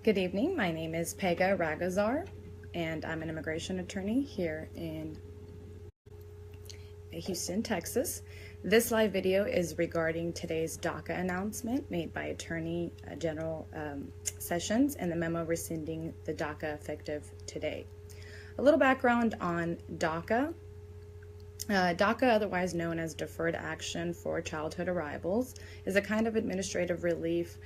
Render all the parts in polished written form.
Good evening. My name is Pegah Rahgozar, and I'm an immigration attorney here in Houston, Texas. This live video is regarding today's DACA announcement made by Attorney General Sessions and the memo rescinding the DACA effective today. A little background on DACA. DACA, otherwise known as Deferred Action for Childhood Arrivals, is a kind of administrative relief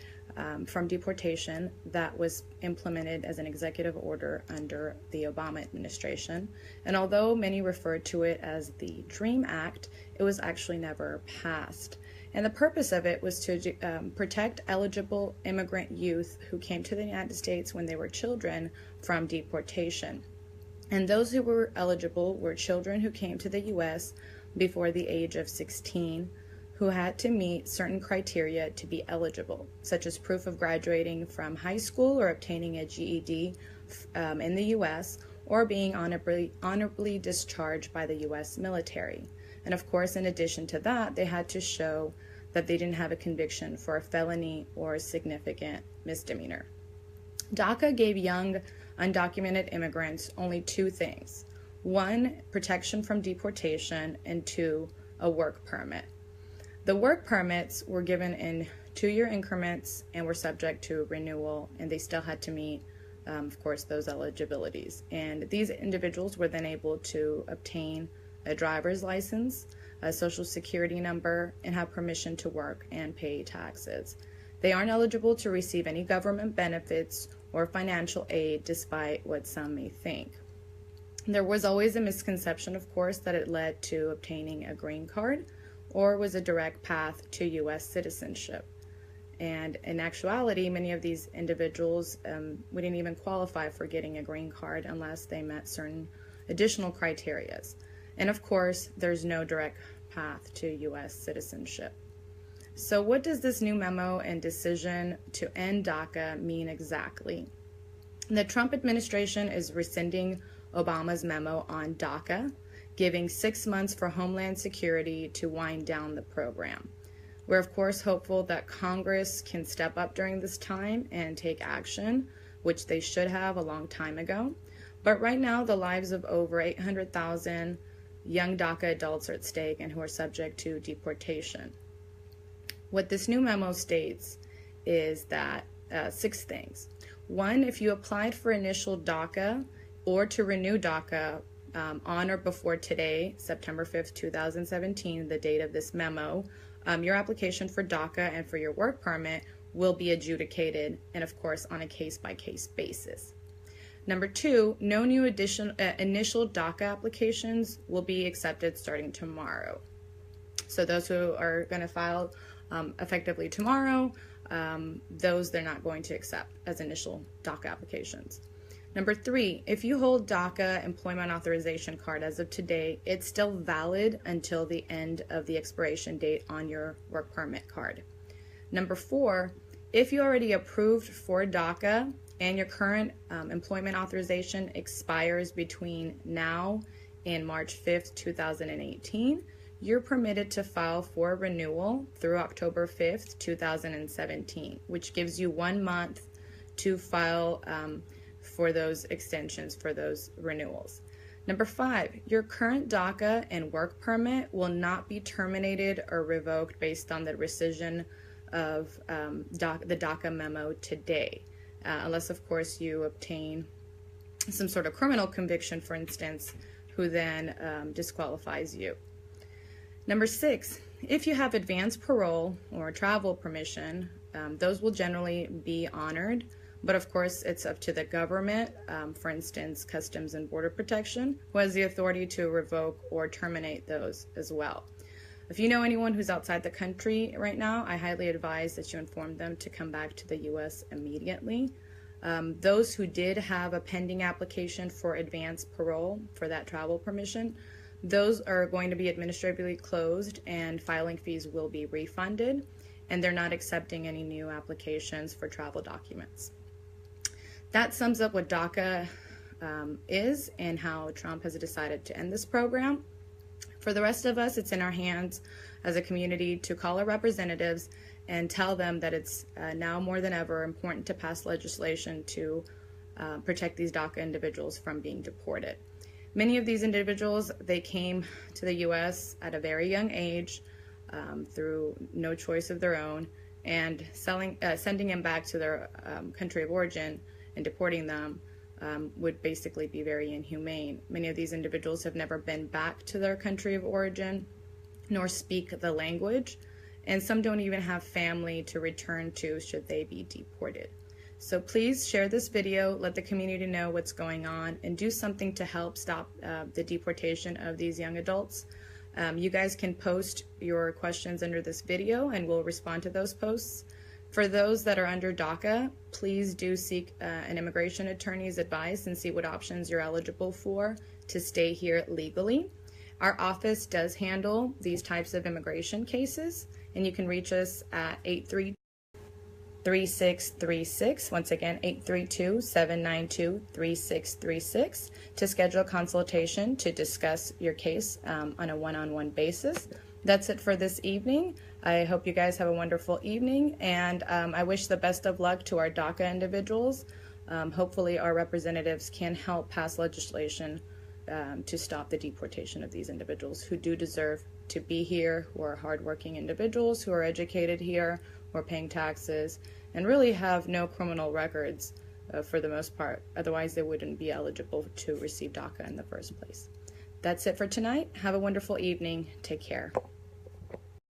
from deportation that was implemented as an executive order under the Obama administration. And although many referred to it as the DREAM Act, it was actually never passed. And the purpose of it was to protect eligible immigrant youth who came to the United States when they were children from deportation. And those who were eligible were children who came to the U.S. before the age of 16, who had to meet certain criteria to be eligible, such as proof of graduating from high school or obtaining a GED in the U.S., or being honorably discharged by the U.S. military. And of course, in addition to that, they had to show that they didn't have a conviction for a felony or a significant misdemeanor. DACA gave young undocumented immigrants only two things: one, protection from deportation, and two, a work permit. The work permits were given in 2-year increments and were subject to renewal, and they still had to meet, of course, those eligibilities. And these individuals were then able to obtain a driver's license, a social security number, and have permission to work and pay taxes. They aren't eligible to receive any government benefits or financial aid, despite what some may think. There was always a misconception, of course, that it led to obtaining a green card or was a direct path to U.S. citizenship. And in actuality, many of these individuals wouldn't even qualify for getting a green card unless they met certain additional criteria. And of course, there's no direct path to U.S. citizenship. So what does this new memo and decision to end DACA mean exactly? The Trump administration is rescinding Obama's memo on DACA, giving 6 months for Homeland Security to wind down the program. We're of course hopeful that Congress can step up during this time and take action, which they should have a long time ago. But right now, the lives of over 800,000 young DACA adults are at stake and who are subject to deportation. What this new memo states is that 6 things. 1, if you applied for initial DACA or to renew DACA on or before today, September 5th, 2017, the date of this memo, your application for DACA and for your work permit will be adjudicated, and of course on a case-by-case basis. Number 2, no new initial DACA applications will be accepted starting tomorrow. So those who are going to file effectively tomorrow, those they're not going to accept as initial DACA applications. Number 3, if you hold DACA employment authorization card as of today, it's still valid until the end of the expiration date on your work permit card. Number 4, if you already approved for DACA and your current employment authorization expires between now and March 5th, 2018, you're permitted to file for renewal through October 5th, 2017, which gives you 1 month to file for those extensions, for those renewals. Number 5, your current DACA and work permit will not be terminated or revoked based on the rescission of the DACA memo today, unless of course you obtain some sort of criminal conviction, for instance, who then disqualifies you. Number 6, if you have advanced parole or travel permission, those will generally be honored. But of course, it's up to the government, for instance, Customs and Border Protection, who has the authority to revoke or terminate those as well. If you know anyone who's outside the country right now, I highly advise that you inform them to come back to the U.S. immediately. Those who did have a pending application for advanced parole for that travel permission, those are going to be administratively closed and filing fees will be refunded, and they're not accepting any new applications for travel documents. That sums up what DACA is and how Trump has decided to end this program. For the rest of us, it's in our hands as a community to call our representatives and tell them that it's now more than ever important to pass legislation to protect these DACA individuals from being deported. Many of these individuals, they came to the U.S. at a very young age through no choice of their own, and sending them back to their country of origin and deporting them would basically be very inhumane. Many of these individuals have never been back to their country of origin, nor speak the language, and some don't even have family to return to should they be deported. So please share this video, let the community know what's going on, and do something to help stop the deportation of these young adults. You guys can post your questions under this video and we'll respond to those posts. For those that are under DACA, please do seek an immigration attorney's advice and see what options you're eligible for to stay here legally. Our office does handle these types of immigration cases, and you can reach us at 832-3636. Once again, 832-792-3636 to schedule a consultation to discuss your case on a one-on-one basis. That's it for this evening. I hope you guys have a wonderful evening, and I wish the best of luck to our DACA individuals. Hopefully our representatives can help pass legislation to stop the deportation of these individuals who do deserve to be here, who are hardworking individuals, who are educated here, who are paying taxes, and really have no criminal records for the most part. Otherwise, they wouldn't be eligible to receive DACA in the first place. That's it for tonight. Have a wonderful evening. Take care.